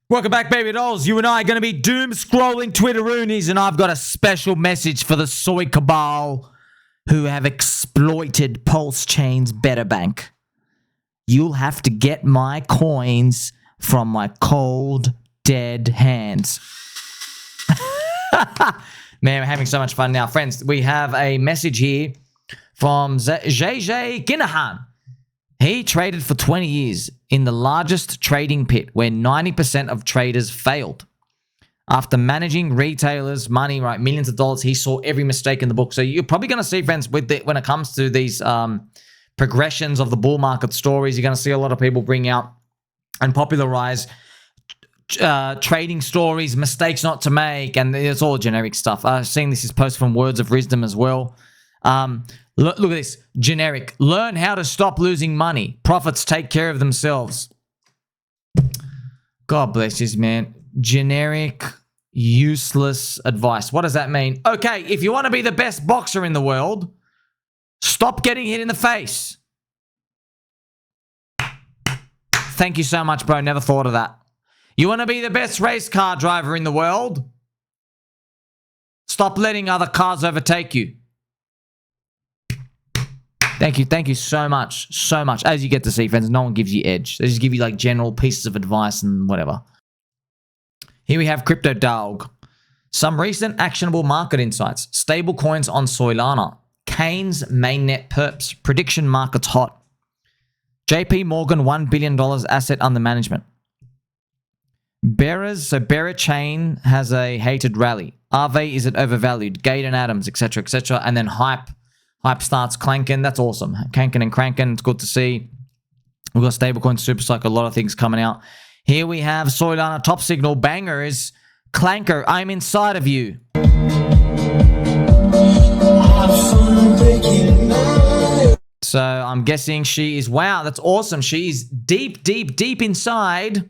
Welcome back, baby dolls. You and I are going to be doom scrolling Twitteroonies, and I've got a special message for the soy cabal who have exploited Pulse Chain's BetterBank. You'll have to get my coins from my cold, dead hands. Man, we're having so much fun now. Friends, we have a message here from JJ Ginahan. He traded for 20 years in the largest trading pit where 90% of traders failed. After managing retailers' money, right, millions of dollars, he saw every mistake in the book. So you're probably going to see, friends, when it comes to these progressions of the bull market stories, you're going to see a lot of people bring out and popularize trading stories, mistakes not to make, and it's all generic stuff. I've seen this is posted from Words of Wisdom as well. Look at this. Generic. Learn how to stop losing money. Profits take care of themselves. God bless you, man. Generic, useless advice. What does that mean? Okay, if you want to be the best boxer in the world, stop getting hit in the face. Thank you so much, bro. Never thought of that. You want to be the best race car driver in the world? Stop letting other cars overtake you. Thank you so much, so much. As you get to see, friends, no one gives you edge. They just give you like general pieces of advice and whatever. Here we have Crypto Dog. Some recent actionable market insights. Stable coins on Soylana. Haines mainnet perps. Prediction markets hot. JP Morgan $1 billion asset under management. Bearers, so Bearer Chain has a hated rally. RV, is it overvalued? Gate and Adams, etc., etc. And then Hype starts clanking. That's awesome. Clanking and cranking. It's good to see. We've got stablecoin, super cycle, a lot of things coming out. Here we have Soylana top signal bangers. Clanker, I'm inside of you. So I'm guessing she is, wow, that's awesome. She is deep, deep, deep inside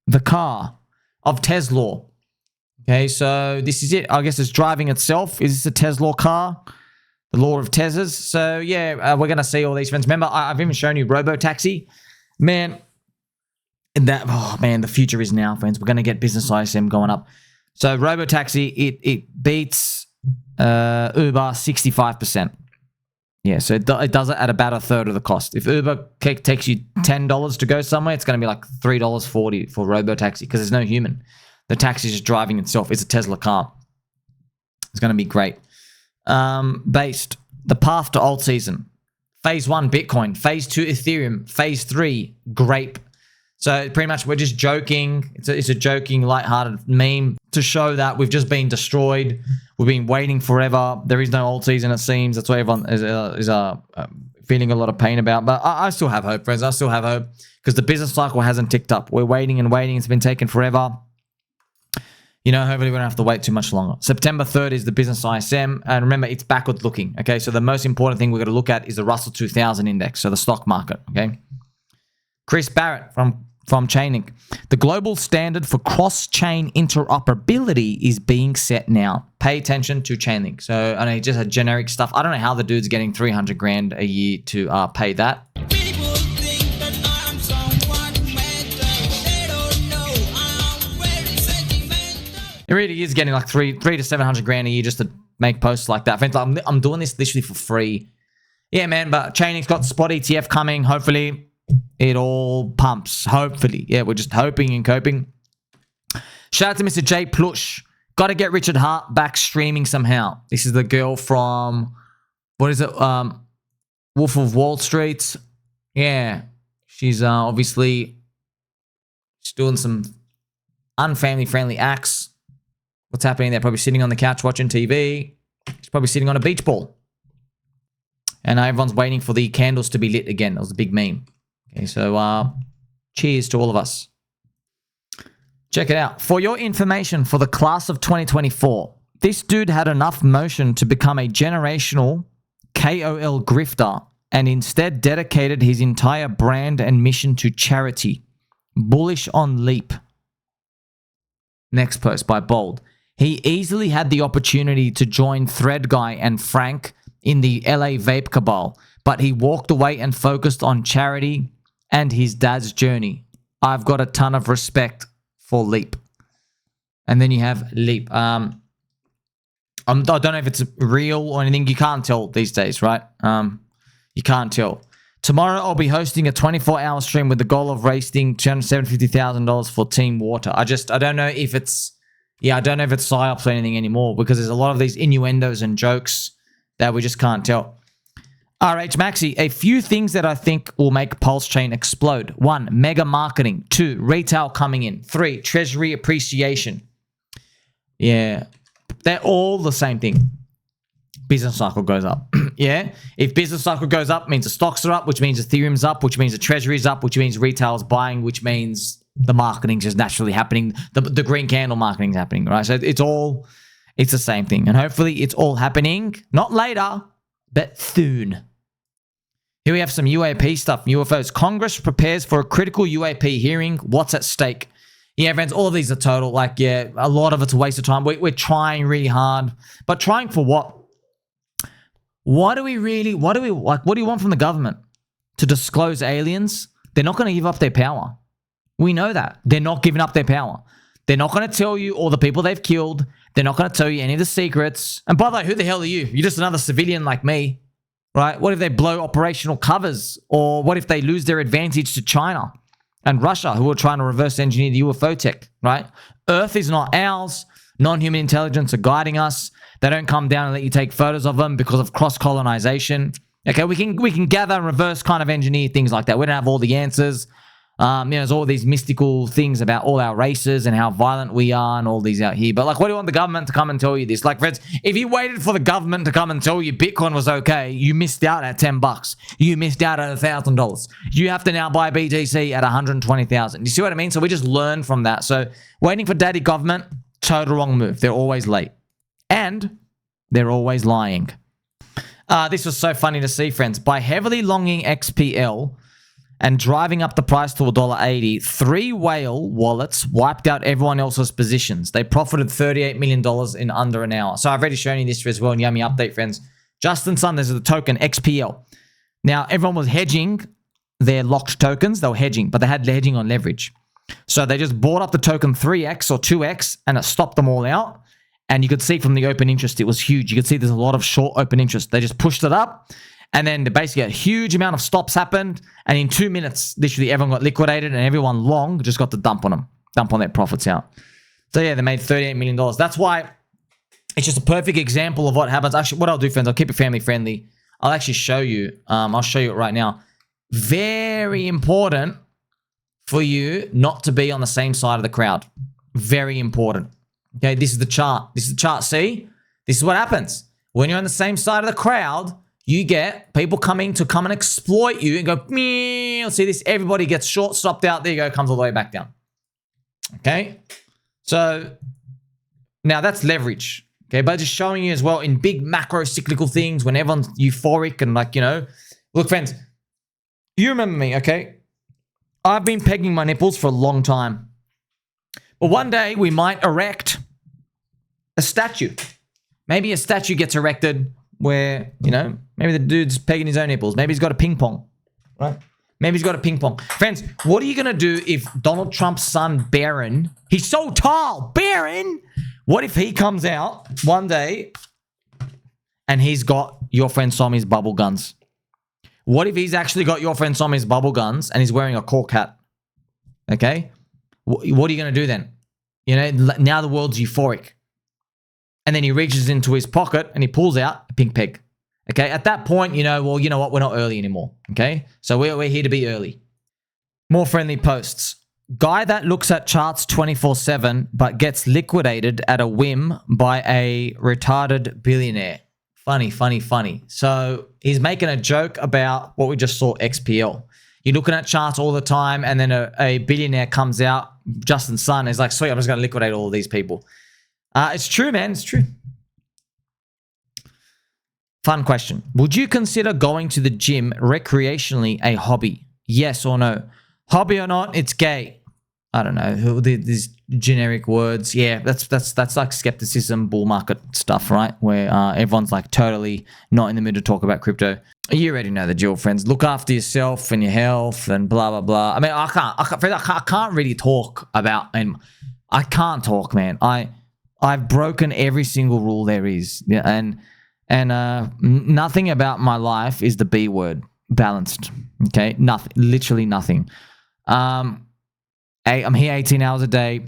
the car of Tesla. Okay, so this is it. I guess it's driving itself. Is this a Tesla car? The law of Teslas. So yeah, we're going to see all these friends. Remember, I've even shown you RoboTaxi. Man, the future is now, friends. We're going to get business ISM going up. So RoboTaxi, it beats Uber 65%. Yeah, so it does it at about a third of the cost. If Uber takes you $10 to go somewhere, it's going to be like $3.40 for RoboTaxi because there's no human. The taxi is just driving itself. It's a Tesla car. It's going to be great. Based. The path to Altseason. Phase 1, Bitcoin. Phase 2, Ethereum. Phase 3, Grape. So pretty much we're just joking. It's a joking, lighthearted meme to show that we've just been destroyed. We've been waiting forever. There is no Altseason, it seems. That's what everyone is feeling a lot of pain about. But I still have hope, friends. I still have hope because the business cycle hasn't ticked up. We're waiting and waiting. It's been taking forever. You know, hopefully we don't have to wait too much longer. September 3rd is the business ISM. And remember, it's backward looking. Okay, so the most important thing we're going to look at is the Russell 2000 index, so the stock market. Okay. Chris Barrett from ChainLink. The global standard for cross-chain interoperability is being set now. Pay attention to ChainLink. So I know he just had generic stuff. I don't know how the dude's getting 300 grand a year to pay that. It really is getting like three to 700 grand a year just to make posts like that. I'm doing this literally for free. Yeah, man, but Chainlink's got spot ETF coming. Hopefully, it all pumps. Hopefully. Yeah, we're just hoping and coping. Shout out to Mr. J Plush. Got to get Richard Hart back streaming somehow. This is the girl from, what is it? Wolf of Wall Street. Yeah. She's obviously doing some unfamily-friendly acts. What's happening there? Probably sitting on the couch watching TV. She's probably sitting on a beach ball. And everyone's waiting for the candles to be lit again. That was a big meme. Okay, so cheers to all of us. Check it out. For your information for the class of 2024, this dude had enough motion to become a generational KOL grifter and instead dedicated his entire brand and mission to charity. Bullish on Leap. Next post by Bold. He easily had the opportunity to join Thread Guy and Frank in the LA vape cabal, but he walked away and focused on charity and his dad's journey. I've got a ton of respect for Leap. And then you have Leap. I don't know if it's real or anything. You can't tell these days, right? You can't tell. Tomorrow, I'll be hosting a 24-hour stream with the goal of raising $250,000 for Team Water. I don't know if it's... Yeah, I don't know if it's psyops or anything anymore because there's a lot of these innuendos and jokes that we just can't tell. RH Maxi, a few things that I think will make Pulse Chain explode. 1, mega marketing. 2, retail coming in. 3, treasury appreciation. Yeah, they're all the same thing. Business cycle goes up. Yeah, if business cycle goes up, means the stocks are up, which means Ethereum's up, which means the treasury's up, which means retail's buying, which means the marketing's just naturally happening. The green candle marketing's happening, right? So it's the same thing. And hopefully it's all happening, not later, but soon. Here we have some UAP stuff, UFOs. Congress prepares for a critical UAP hearing. What's at stake? Yeah, friends, all of these are total. Like, yeah, a lot of it's a waste of time. We're trying really hard. But trying for what? What do we like? What do you want from the government? To disclose aliens? They're not going to give up their power. We know that. They're not giving up their power. They're not going to tell you all the people they've killed. They're not going to tell you any of the secrets. And by the way, who the hell are you? You're just another civilian like me, right? What if they blow operational covers? Or what if they lose their advantage to China and Russia, who are trying to reverse engineer the UFO tech, right? Earth is not ours. Non-human intelligence are guiding us. They don't come down and let you take photos of them because of cross-colonization. Okay, we can gather and reverse kind of engineer things like that. We don't have all the answers. There's all these mystical things about all our races and how violent we are and all these out here. But like, what do you want the government to come and tell you this? Like, friends, if you waited for the government to come and tell you Bitcoin was okay, you missed out at $10. You missed out at $1,000. You have to now buy BTC at $120,000. You see what I mean? So we just learn from that. So waiting for daddy government, total wrong move. They're always late. And they're always lying. This was so funny to see, friends. By heavily longing XPL and driving up the price to $1.80, 3 whale wallets wiped out everyone else's positions. They profited $38 million in under an hour. So I've already shown you this as well in Yummy Update, friends. Justin Sun, there's the token XPL. Now, everyone was hedging their locked tokens. They were hedging, but they had hedging on leverage. So they just bought up the token 3x or 2x and it stopped them all out. And you could see from the open interest, it was huge. You could see there's a lot of short open interest. They just pushed it up. And then basically a huge amount of stops happened. And in 2 minutes, literally everyone got liquidated and everyone long just got to dump on their profits out. So yeah, they made $38 million. That's why it's just a perfect example of what happens. Actually, what I'll do, friends, I'll keep it family friendly. I'll actually show you. I'll show you it right now. Very important for you not to be on the same side of the crowd. Very important. Okay, this is the chart. This is the chart. See? This is what happens. When you're on the same side of the crowd, you get people coming to come and exploit you and go, meow. See this? Everybody gets short stopped out. There you go. Comes all the way back down. Okay? So, now that's leverage. Okay, but just showing you as well in big macro cyclical things when everyone's euphoric and like, you know. Look, friends, you remember me, okay? I've been pegging my nipples for a long time. But one day we might erect a statue. Maybe a statue gets erected where, you know, maybe the dude's pegging his own nipples. Maybe he's got a ping pong, right? Maybe he's got a ping pong. Friends, what are you going to do if Donald Trump's son, Barron, he's so tall, Barron, what if he comes out one day and he's got your friend Somi's bubble guns? What if he's actually got your friend Somi's bubble guns and he's wearing a cork hat? Okay? What are you going to do then? You know, now the world's euphoric. And then he reaches into his pocket and he pulls out a pink peg. Okay? At that point, you know, well, you know what? We're not early anymore. Okay? So we're here to be early. More friendly posts. Guy that looks at charts 24/7 but gets liquidated at a whim by a retarded billionaire. Funny, funny, funny. So he's making a joke about what we just saw, XPL. You're looking at charts all the time and then a billionaire comes out, Justin Sun, is like, sweet, I'm just going to liquidate all of these people. It's true, man. It's true. Fun question. Would you consider going to the gym recreationally a hobby? Yes or no? Hobby or not, it's gay. I don't know. These generic words. Yeah, that's like skepticism, bull market stuff, right? Where everyone's like totally not in the mood to talk about crypto. You already know the drill, friends. Look after yourself and your health and blah, blah, blah. I mean, I can't really talk about, and I can't talk, man. I've broken every single rule there is. Yeah, and nothing about my life is the B word, balanced. Okay? Nothing, literally nothing. I'm here 18 hours a day.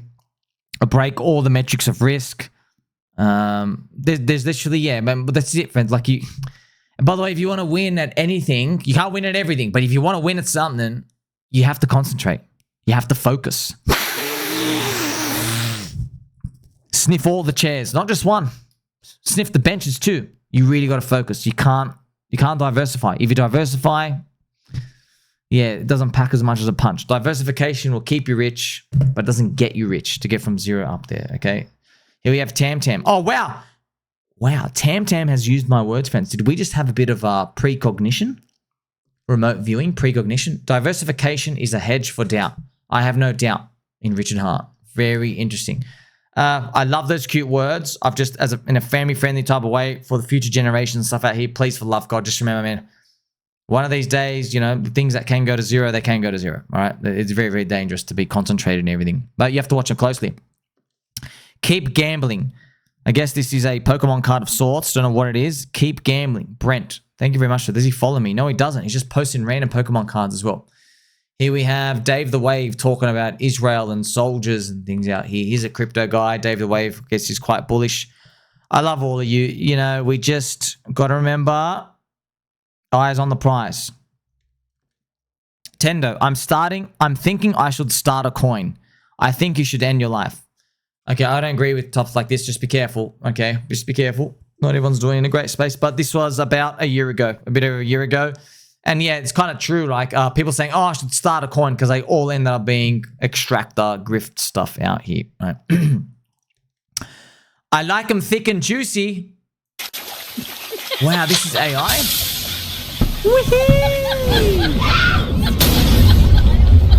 I break all the metrics of risk. There's literally, yeah, man, but that's it, friends. Like you... By the way, if you want to win at anything, you can't win at everything. But if you want to win at something, you have to concentrate. You have to focus. Sniff all the chairs, not just one. Sniff the benches too. You really got to focus. You can't diversify. If you diversify, yeah, it doesn't pack as much as a punch. Diversification will keep you rich, but it doesn't get you rich to get from zero up there, okay? Here we have TamTam. Oh, wow. Wow, TamTam has used my words, friends. Did we just have a bit of precognition? Remote viewing, precognition. Diversification is a hedge for doubt. I have no doubt in Richard Hart. Very interesting. I love those cute words. I've just, in a family-friendly type of way, for the future generations stuff out here, please, for the love of God, just remember, man, one of these days, you know, the things that can go to zero, they can go to zero, all right? It's very, very dangerous to be concentrated in everything. But you have to watch them closely. Keep gambling. I guess this is a Pokemon card of sorts. Don't know what it is. Keep gambling. Brent, thank you very much. Does he follow me? No, he doesn't. He's just posting random Pokemon cards as well. Here we have Dave the Wave talking about Israel and soldiers and things out here. He's a crypto guy. Dave the Wave, I guess he's quite bullish. I love all of you. You know, we just got to remember, eyes on the prize. Tendo, I'm thinking I should start a coin. I think you should end your life. Okay, I don't agree with topics like this. Just be careful, okay? Just be careful. Not everyone's doing in a great space, but this was about a year ago, a bit over a year ago. And yeah, it's kind of true. Like people saying, oh, I should start a coin because they all ended up being extractor, grift stuff out here, right? I like them thick and juicy. Wow, this is AI? Woohoo!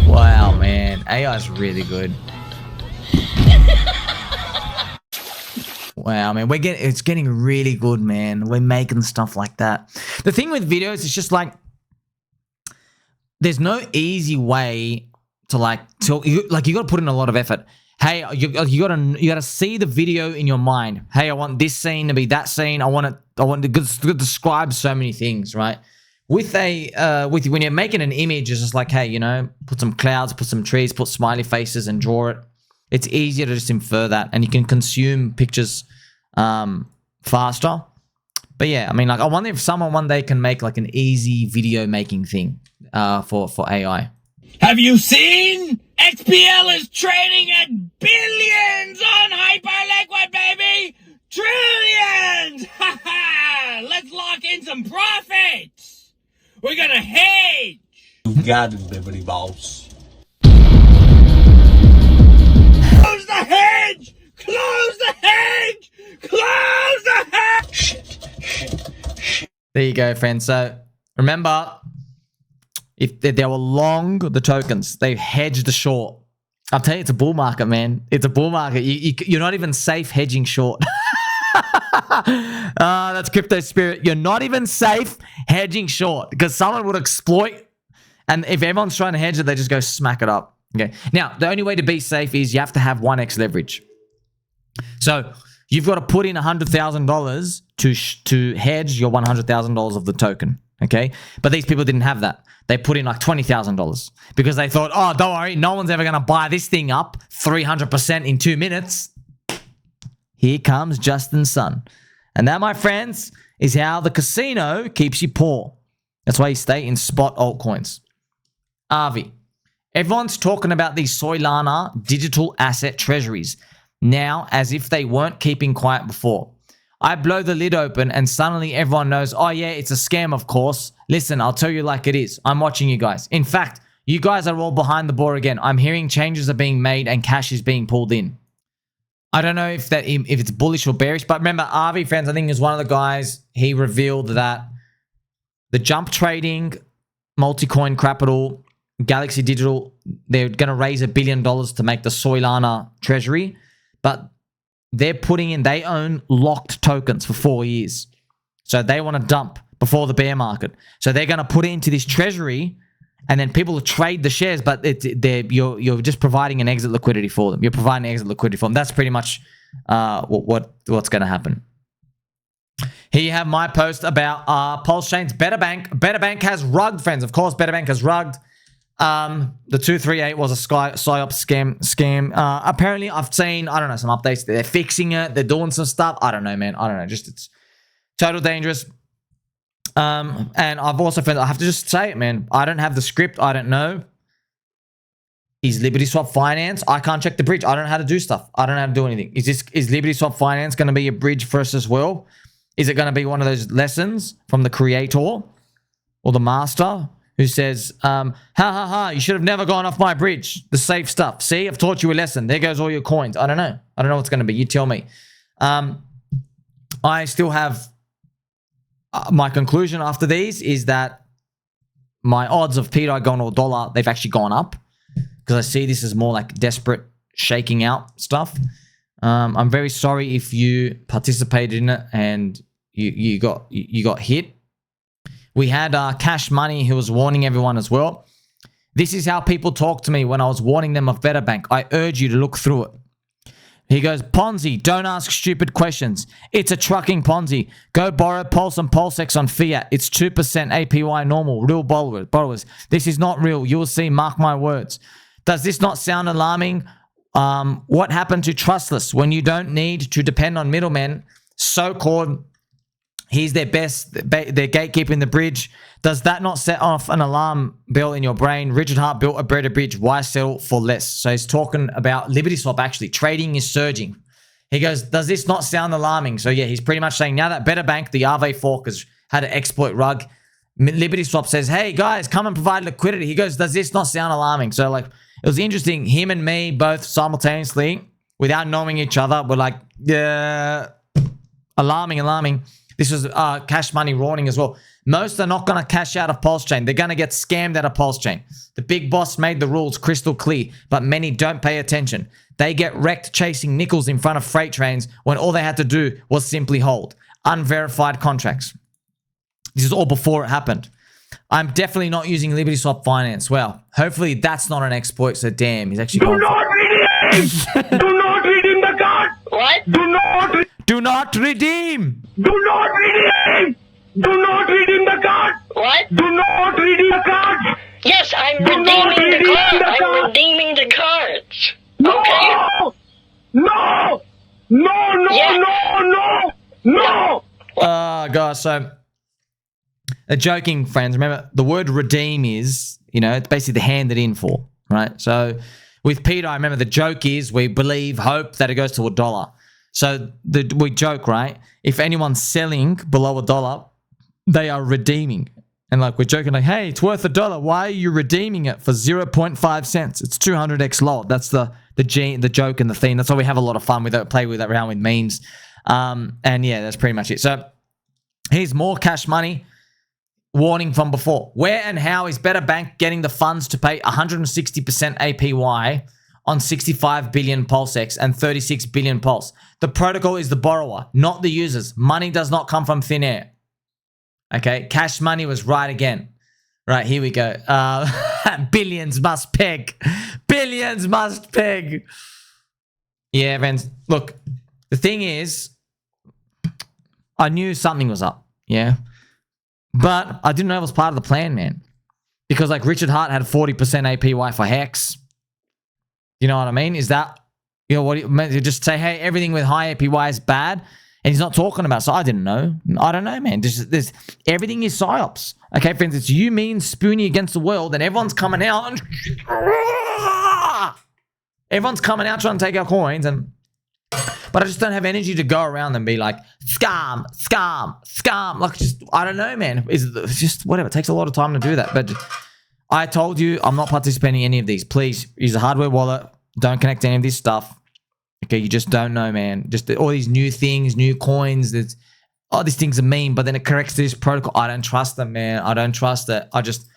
Wow, man. AI is really good. Wow, man, it's getting really good, man. We're making stuff like that. The thing with videos is just like, there's no easy way to you got to put in a lot of effort. Hey, you got to see the video in your mind. Hey, I want this scene to be that scene. I want to describe so many things, right? With when you're making an image, it's just like, hey, you know, put some clouds, put some trees, put smiley faces, and draw it. It's easier to just infer that, and you can consume pictures faster. But yeah, I mean, like, I wonder if someone one day can make like an easy video making thing for AI. Have you seen? XPL is trading at billions on HyperLiquid, baby! Trillions! Ha ha! Let's lock in some profits! We're gonna hedge! You got it, Liberty Boss. Close the hedge! Close the hedge! Close the hedge! Shit. There you go, friends. So remember, if they were long the tokens, they hedged the short. I'll tell you, it's a bull market, man. It's a bull market. You're not even safe hedging short. That's crypto spirit. You're not even safe hedging short because someone would exploit. And if everyone's trying to hedge it, they just go smack it up. Okay. Now, the only way to be safe is you have to have 1x leverage. So you've got to put in $100,000 to hedge your $100,000 of the token. Okay. But these people didn't have that. They put in like $20,000 because they thought, oh, don't worry, no one's ever going to buy this thing up 300% in 2 minutes. Here comes Justin's son. And that, my friends, is how the casino keeps you poor. That's why you stay in spot altcoins. Avi. Everyone's talking about these Soylana digital asset treasuries now as if they weren't keeping quiet before. I blow the lid open and suddenly everyone knows, oh yeah, it's a scam, of course. Listen, I'll tell you like it is. I'm watching you guys. In fact, you guys are all behind the ball again. I'm hearing changes are being made and cash is being pulled in. I don't know if it's bullish or bearish, but remember, RV Friends, I think, is one of the guys, he revealed that the jump trading, multi-coin capital, Galaxy Digital, they're going to raise $1 billion to make the Soylana treasury, but they own locked tokens for 4 years. So they want to dump before the bear market. So they're going to put it into this treasury, and then people will trade the shares, but you're just providing an exit liquidity for them. You're providing exit liquidity for them. That's pretty much what's going to happen. Here you have my post about Pulse Chain's BetterBank. BetterBank has rugged, friends. Of course, BetterBank has rugged. The 238 was a psyop scam. Apparently, I've seen, I don't know, some updates. They're fixing it. They're doing some stuff. I don't know, man. I don't know. Just, it's total dangerous. And I've also found, I have to just say it, man. I don't have the script. I don't know. Is LibertySwap Finance? I can't check the bridge. I don't know how to do stuff. I don't know how to do anything. Is LibertySwap Finance going to be a bridge for us as well? Is it going to be one of those lessons from the creator or the master who says, you should have never gone off my bridge. The safe stuff. See, I've taught you a lesson. There goes all your coins. I don't know. I don't know what's going to be. You tell me. I still have my conclusion after these is that my odds of pDAI going to $1, they've actually gone up because I see this as more like desperate shaking out stuff. I'm very sorry if you participated in it and you got hit. We had CashMoney who was warning everyone as well. This is how people talk to me when I was warning them of BetterBank. I urge you to look through it. He goes, Ponzi, don't ask stupid questions. It's a trucking Ponzi. Go borrow Pulse and PulseX on fiat. It's 2% APY normal. Real borrowers. This is not real. You will see, mark my words. Does this not sound alarming? What happened to trustless when you don't need to depend on middlemen? So-called, he's their best, they're gatekeeping the bridge. Does that not set off an alarm bell in your brain? Richard Hart built a better bridge. Why settle for less? So he's talking about LibertySwap actually. Trading is surging. He goes, does this not sound alarming? So yeah, he's pretty much saying now that BetterBank, the RV fork, has had an exploit rug. LibertySwap says, hey guys, come and provide liquidity. He goes, does this not sound alarming? So like, it was interesting. Him and me both simultaneously, without knowing each other, were like, yeah, alarming. This was CashMoney warning as well. Most are not going to cash out of Pulse Chain. They're going to get scammed out of Pulse Chain. The big boss made the rules crystal clear, but many don't pay attention. They get wrecked chasing nickels in front of freight trains when all they had to do was simply hold unverified contracts. This is all before it happened. I'm definitely not using LibertySwap Finance. Well, hopefully that's not an exploit. So damn, he's actually going. Do not redeem! Do not redeem the card! What? Do not redeem! Do not redeem! Do not redeem the card! What? Do not redeem the card! Yes, I'm redeeming the card! I'm redeeming the cards! Okay? No! No! Guys, so joking, friends. Remember, the word redeem is, it's basically the hand it in for, right? So with pDAI, remember the joke is we believe, hope that it goes to $1. So we joke, right? If anyone's selling below $1, they are redeeming. And like we're joking like, hey, it's worth $1. Why are you redeeming it for 0.5 cents? It's 200x lot. That's the joke and the theme. That's why we have a lot of fun with it, play with it around with memes. And yeah, that's pretty much it. So here's more CashMoney warning from before. Where and how is BetterBank getting the funds to pay 160% APY on 65 billion PulseX and 36 billion Pulse? The protocol is the borrower, not the users. Money does not come from thin air. Okay, CashMoney was right again. Right, here we go. Billions must peg. Billions must peg. Yeah, friends. Look, the thing is, I knew something was up. Yeah. But I didn't know it was part of the plan, man. Because like Richard Hart had 40% APY for Hex. You know what I mean? Is that, what you just say, hey, everything with high APY is bad? And he's not talking about, so I didn't know. I don't know, man. There's everything is psyops. Okay, friends, it's you, me, and Spoonie against the world, and everyone's coming out and everyone's coming out trying to take our coins, but I just don't have energy to go around and be like, scam. Like, just, I don't know, man. It's just whatever. It takes a lot of time to do that. But I told you I'm not participating in any of these. Please use a hardware wallet. Don't connect to any of this stuff. Okay, you just don't know, man. Just all these new things, new coins. These things are mean, but then it corrects to this protocol. I don't trust them, man. I don't trust it. I just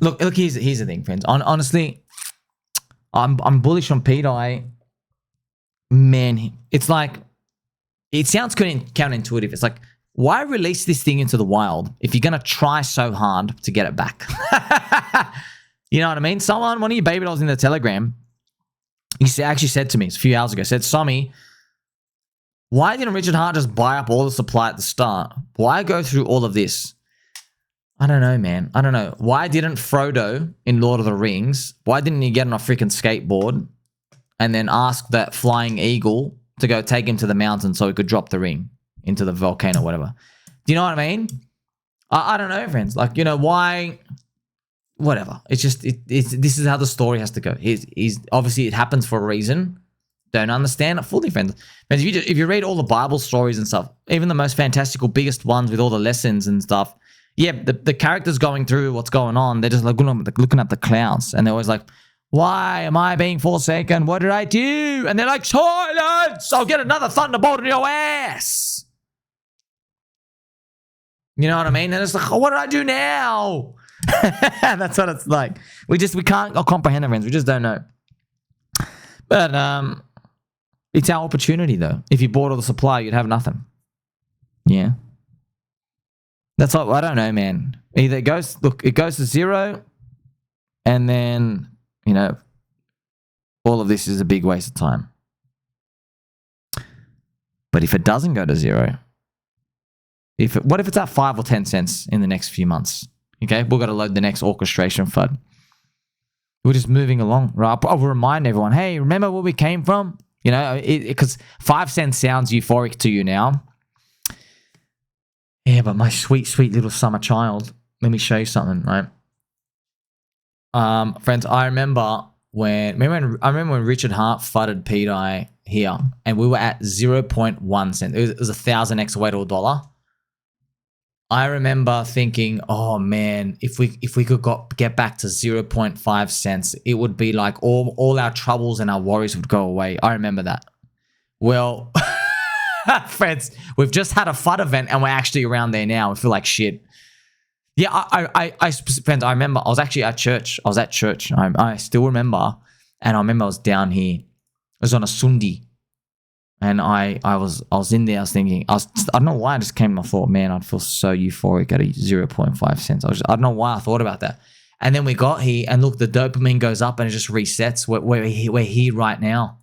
look. Here's the thing, friends. Honestly, I'm bullish on pDAI. Man, it's like, it sounds counterintuitive. It's like, why release this thing into the wild if you're going to try so hard to get it back? You know what I mean? One of your baby dolls in the Telegram, he actually said to me a few hours ago, said, Sommy, why didn't Richard Hart just buy up all the supply at the start? Why go through all of this? I don't know, man. I don't know. Why didn't Frodo in Lord of the Rings, why didn't he get on a freaking skateboard and then ask that flying eagle to go take him to the mountain so he could drop the ring into the volcano or whatever? Do you know what I mean? I don't know, friends. Like, you know, why... Whatever. It's just, this is how the story has to go. He's obviously, it happens for a reason. Don't understand it fully, friends. But if you read all the Bible stories and stuff, even the most fantastical, biggest ones with all the lessons and stuff, yeah, the characters going through what's going on, they're just like looking at the clouds, and they're always like, why am I being forsaken? What did I do? And they're like, silence! I'll get another thunderbolt in your ass! You know what I mean? And it's like, oh, what did I do now? That's what it's like. We can't comprehend it, friends. We just don't know. But it's our opportunity, though. If you bought all the supply, you'd have nothing. Yeah. That's what, I don't know, man. Either it goes to zero, and then, you know, all of this is a big waste of time. But if it doesn't go to zero, what if it's at 5 or 10 cents in the next few months? Okay, we've got to load the next orchestration FUD. We're just moving along, right? I'll remind everyone, hey, remember where we came from? You know, because 5 cents sounds euphoric to you now. Yeah, but my sweet, sweet little summer child, let me show you something, right? Friends, I remember when Richard Hart fudded pDAI here, and we were at 0.1 cents. It was 1,000x away to $1. I remember thinking, oh man, if we could get back to 0.5 cents, it would be like all our troubles and our worries would go away. I remember that. Well, friends, we've just had a FUD event and we're actually around there now. We feel like shit. Yeah, friends, I remember I was actually at church. I was at church. I still remember, and I remember I was down here. It was on a Sunday. And I was in there, I was thinking, I don't know why I just came to my thought, man, I'd feel so euphoric at 0.5 cents. I don't know why I thought about that. And then we got here, and look, the dopamine goes up and it just resets. We're here right now.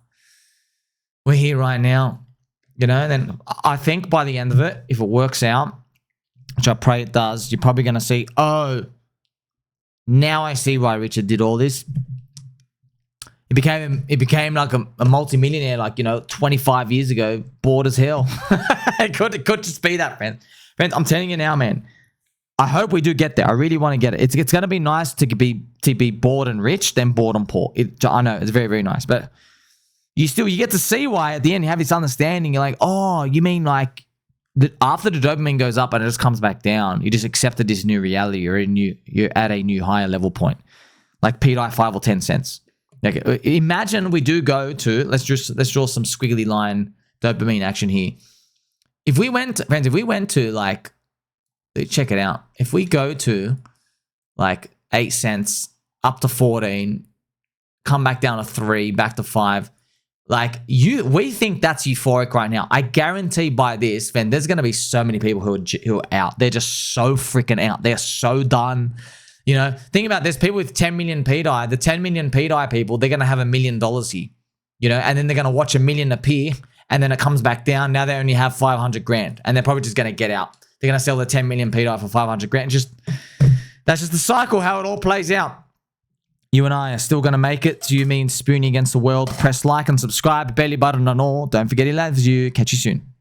We're here right now. You know, and then I think by the end of it, if it works out, which I pray it does, you're probably going to see, oh, now I see why Richard did all this. It became like a multi-millionaire, like, you know, 25 years ago, bored as hell. It could just be that, friends. Friends, I'm telling you now, man. I hope we do get there. I really want to get it. It's going to be nice to be bored and rich, then bored and poor. I know it's very, very nice, but you get to see why at the end you have this understanding. You're like, oh, you mean like after the dopamine goes up and it just comes back down, you just accepted this new reality. You're at a new higher level point, like pDAI 5 or 10 cents. Okay, imagine we do go to, let's draw some squiggly line dopamine action here. If we went to like, check it out. If we go to like 8 cents up to 14, come back down to 3, back to 5, like we think that's euphoric right now. I guarantee by this, man, there's going to be so many people who are out. They're just so freaking out. They're so done. You know, think about this. People with 10 million pDAI, the 10 million pDAI people, they're going to have $1 million here, you know, and then they're going to watch $1 million appear, and then it comes back down. Now they only have 500 grand, and they're probably just going to get out. They're going to sell the 10 million pDAI for 500 grand. That's just the cycle, how it all plays out. You and I are still going to make it. Do you mean spooning against the world? Press like and subscribe, belly button and all. Don't forget he loves you. Catch you soon.